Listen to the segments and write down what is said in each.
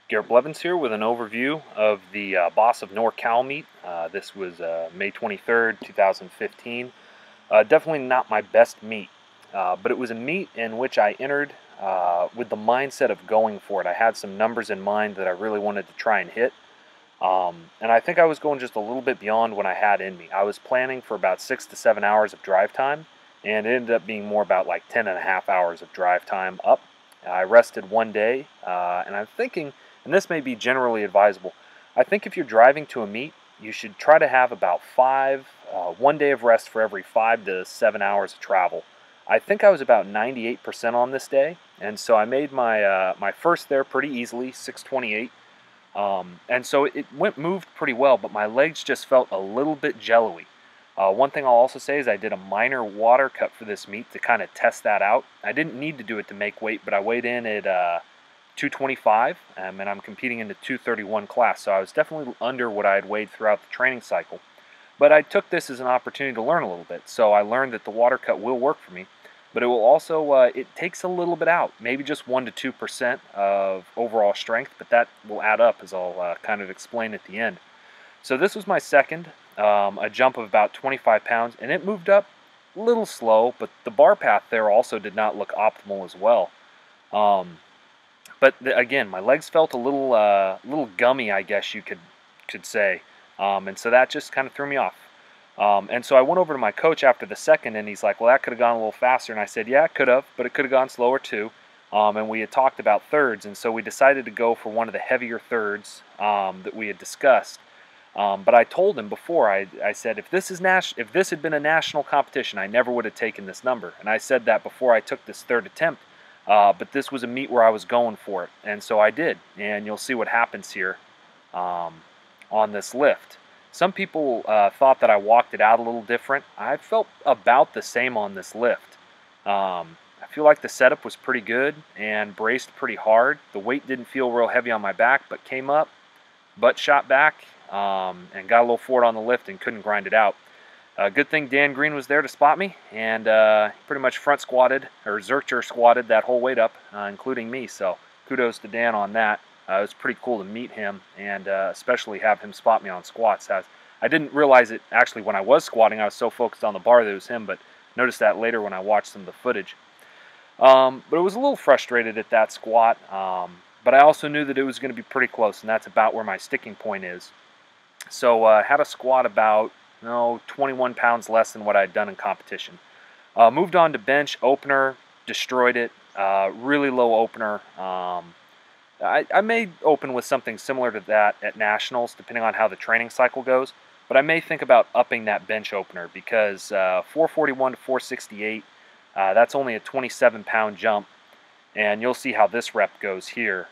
Garrett Blevins here with an overview of the Boss of NorCal meet. This was May 23rd, 2015. Definitely not my best meet, but it was a meet in which I entered with the mindset of going for it. I had some numbers in mind that I really wanted to try and hit, and I think I was going just a little bit beyond what I had in me. I was planning for about 6 to 7 hours of drive time, and it ended up being more about like 10 and a half hours of drive time up. I rested one day, and I'm thinking, and this may be generally advisable, I think if you're driving to a meet, you should try to have about 1 day of rest for every 5 to 7 hours of travel. I think I was about 98% on this day, and so I made my first there pretty easily, 6:28. And so it moved pretty well, but my legs just felt a little bit jello-y. One thing I'll also say is I did a minor water cut for this meet to kind of test that out. I didn't need to do it to make weight, but I weighed in at 225, and I'm competing in the 231 class, so I was definitely under what I had weighed throughout the training cycle. But I took this as an opportunity to learn a little bit, so I learned that the water cut will work for me, but it will also, it takes a little bit out, maybe just 1 to 2% of overall strength, but that will add up, as I'll kind of explain at the end. So this was my second, a jump of about 25 pounds, and it moved up a little slow, but the bar path there also did not look optimal as well. But again, my legs felt a little gummy, I guess you could say, and so that just kind of threw me off. And so I went over to my coach after the second, and he's like, "Well, that could have gone a little faster." And I said, "Yeah, it could have, but it could have gone slower too." And we had talked about thirds, and so we decided to go for one of the heavier thirds that we had discussed. But I told him before, I said, if this had been a national competition, I never would have taken this number. And I said that before I took this third attempt. But this was a meet where I was going for it, and so I did. And you'll see what happens here on this lift. Some people thought that I walked it out a little different. I felt about the same on this lift. I feel like the setup was pretty good and braced pretty hard. The weight didn't feel real heavy on my back, but came up, butt shot back, and got a little forward on the lift and couldn't grind it out. Good thing Dan Green was there to spot me, and pretty much front squatted, or Zercher squatted that whole weight up, including me, so kudos to Dan on that. It was pretty cool to meet him, and especially have him spot me on squats. I didn't realize it actually when I was squatting. I was so focused on the bar that it was him, but noticed that later when I watched some of the footage. But it was a little frustrated at that squat, but I also knew that it was going to be pretty close, and that's about where my sticking point is. So I had a squat about 21 pounds less than what I'd done in competition. Moved on to bench, opener, destroyed it. Really low opener. I may open with something similar to that at nationals, depending on how the training cycle goes. But I may think about upping that bench opener because 441 to 468, that's only a 27-pound jump. And you'll see how this rep goes here.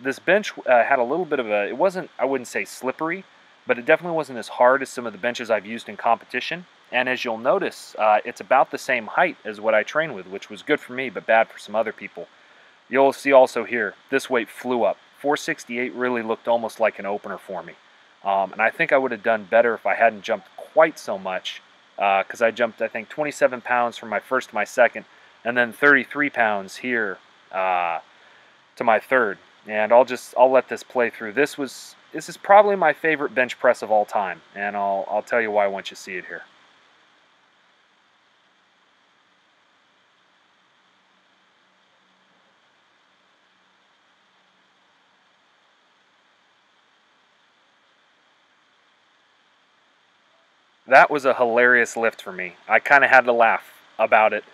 This bench had a little bit of it wasn't, I wouldn't say slippery, but it definitely wasn't as hard as some of the benches I've used in competition. And as you'll notice, it's about the same height as what I train with, which was good for me, but bad for some other people. You'll see also here, this weight flew up. 468 really looked almost like an opener for me. And I think I would have done better if I hadn't jumped quite so much, because I jumped, I think, 27 pounds from my first to my second, and then 33 pounds here to my third. And I'll let this play through. This is probably my favorite bench press of all time, and I'll tell you why once you see it here. That was a hilarious lift for me. I kind of had to laugh about it.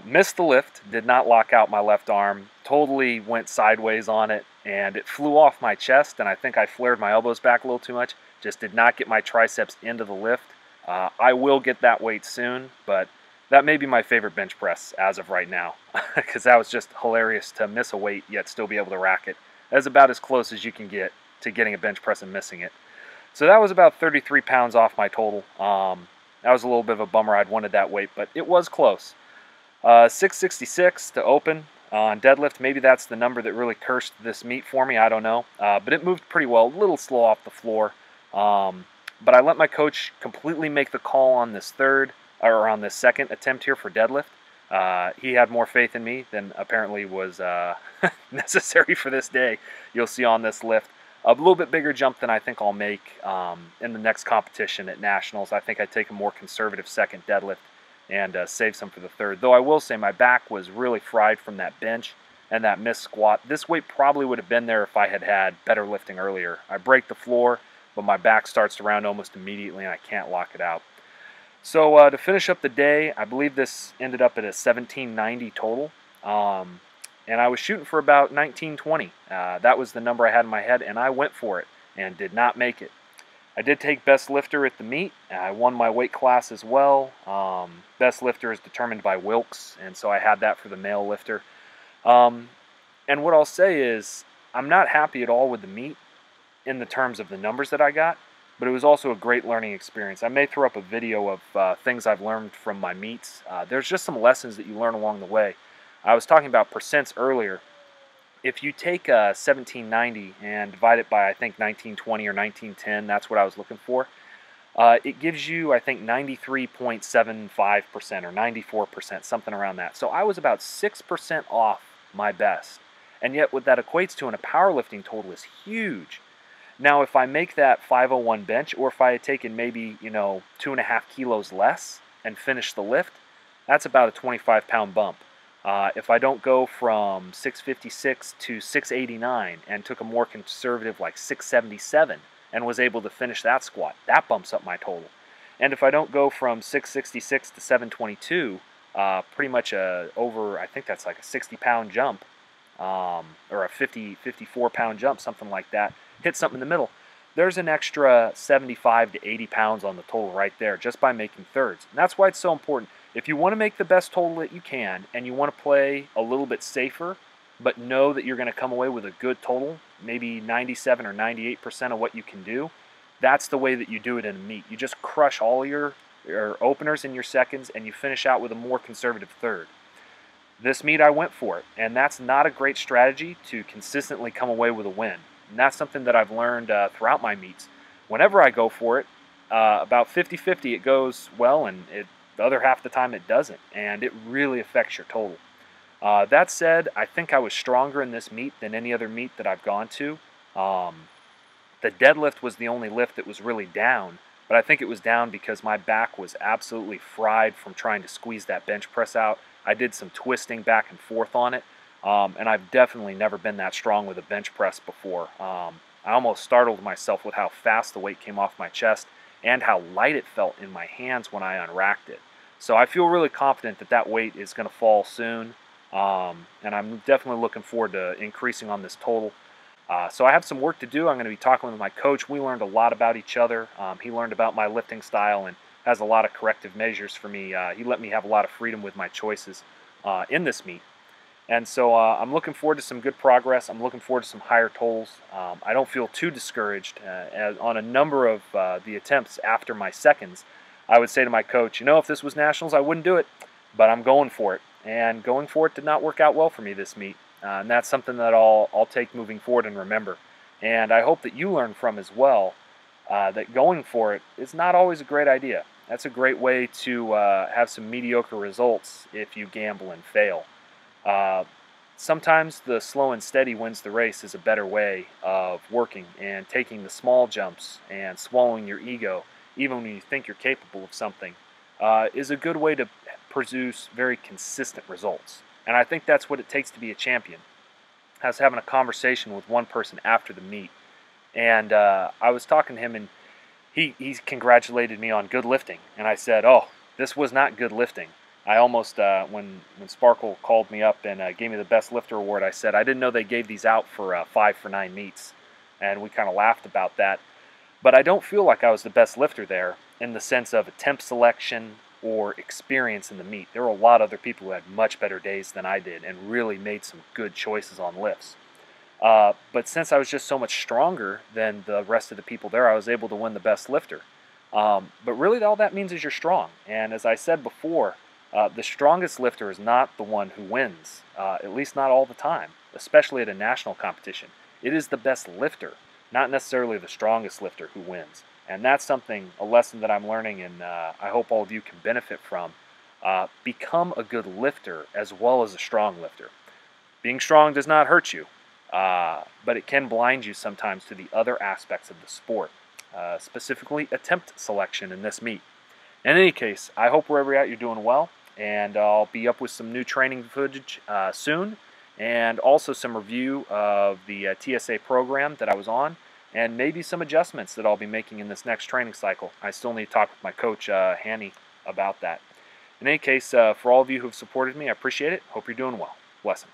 Missed the lift, did not lock out my left arm, totally went sideways on it, and it flew off my chest, and I think I flared my elbows back a little too much. Just did not get my triceps into the lift. I will get that weight soon, but that may be my favorite bench press as of right now, because that was just hilarious to miss a weight yet still be able to rack it. That's about as close as you can get to getting a bench press and missing it. So that was about 33 pounds off my total. That was a little bit of a bummer. I'd wanted that weight, but it was close. 666 to open on deadlift. Maybe that's the number that really cursed this meet for me. I don't know. But it moved pretty well. A little slow off the floor. But I let my coach completely make the call on this second attempt here for deadlift. He had more faith in me than apparently was necessary for this day. You'll see on this lift a little bit bigger jump than I think I'll make in the next competition at Nationals. I think I'd take a more conservative second deadlift and save some for the third. Though I will say my back was really fried from that bench and that missed squat. This weight probably would have been there if I had had better lifting earlier. I break the floor, but my back starts to round almost immediately and I can't lock it out. So to finish up the day, I believe this ended up at a 1790 total. And I was shooting for about 1920. That was the number I had in my head, and I went for it and did not make it. I did take best lifter at the meet. I won my weight class as well. Best lifter is determined by Wilks, and so I had that for the male lifter. And what I'll say is I'm not happy at all with the meet in the terms of the numbers that I got, but it was also a great learning experience. I may throw up a video of things I've learned from my meets. There's just some lessons that you learn along the way. I was talking about percents earlier. If you take 1790 and divide it by, I think, 1920 or 1910, that's what I was looking for, it gives you, I think, 93.75% or 94%, something around that. So I was about 6% off my best. And yet what that equates to in a powerlifting total is huge. Now, if I make that 501 bench, or if I had taken maybe, 2.5 kilos less and finished the lift, that's about a 25-pound bump. If I don't go from 656 to 689 and took a more conservative like 677 and was able to finish that squat, that bumps up my total. And if I don't go from 666 to 722, pretty much over, I think that's like a 60-pound jump, or a 54-pound jump, something like that, hit something in the middle, there's an extra 75 to 80 pounds on the total right there just by making thirds. And that's why it's so important. If you want to make the best total that you can and you want to play a little bit safer, but know that you're going to come away with a good total, maybe 97 or 98% of what you can do, that's the way that you do it in a meet. You just crush all your openers and your seconds and you finish out with a more conservative third. This meet I went for it, and that's not a great strategy to consistently come away with a win. And that's something that I've learned throughout my meets. Whenever I go for it, about 50-50 it goes well, and the other half of the time it doesn't, and it really affects your total. That said, I think I was stronger in this meet than any other meet that I've gone to. The deadlift was the only lift that was really down, but I think it was down because my back was absolutely fried from trying to squeeze that bench press out. I did some twisting back and forth on it, and I've definitely never been that strong with a bench press before. I almost startled myself with how fast the weight came off my chest and how light it felt in my hands when I unracked it. So I feel really confident that that weight is going to fall soon, and I'm definitely looking forward to increasing on this total. So I have some work to do. I'm going to be talking with my coach. We learned a lot about each other. He learned about my lifting style and has a lot of corrective measures for me. He let me have a lot of freedom with my choices in this meet. And so I'm looking forward to some good progress. I'm looking forward to some higher totals. I don't feel too discouraged. On a number of the attempts after my seconds, I would say to my coach, if this was Nationals, I wouldn't do it, but I'm going for it. And going for it did not work out well for me this meet. And that's something that I'll take moving forward and remember. And I hope that you learn from as well that going for it is not always a great idea. That's a great way to have some mediocre results if you gamble and fail. Sometimes the slow and steady wins the race is a better way of working, and taking the small jumps and swallowing your ego, even when you think you're capable of something, is a good way to produce very consistent results. And I think that's what it takes to be a champion. I was having a conversation with one person after the meet, and I was talking to him, and he congratulated me on good lifting. And I said, oh, this was not good lifting. I almost, when Sparkle called me up and gave me the Best Lifter Award, I said, I didn't know they gave these out for 5 for 9 meets. And we kind of laughed about that. But I don't feel like I was the best lifter there in the sense of attempt selection or experience in the meet. There were a lot of other people who had much better days than I did and really made some good choices on lifts. But since I was just so much stronger than the rest of the people there, I was able to win the Best Lifter. But really all that means is you're strong. And as I said before, the strongest lifter is not the one who wins, at least not all the time, especially at a national competition. It is the best lifter, not necessarily the strongest lifter who wins. And that's a lesson that I'm learning, and I hope all of you can benefit from. become a good lifter as well as a strong lifter. Being strong does not hurt you, but it can blind you sometimes to the other aspects of the sport, specifically attempt selection in this meet. In any case, I hope wherever you're at you're doing well, and I'll be up with some new training footage soon, and also some review of the TSA program that I was on, and maybe some adjustments that I'll be making in this next training cycle. I still need to talk with my coach, Hanny, about that. In any case, for all of you who have supported me, I appreciate it. Hope you're doing well. Blessings.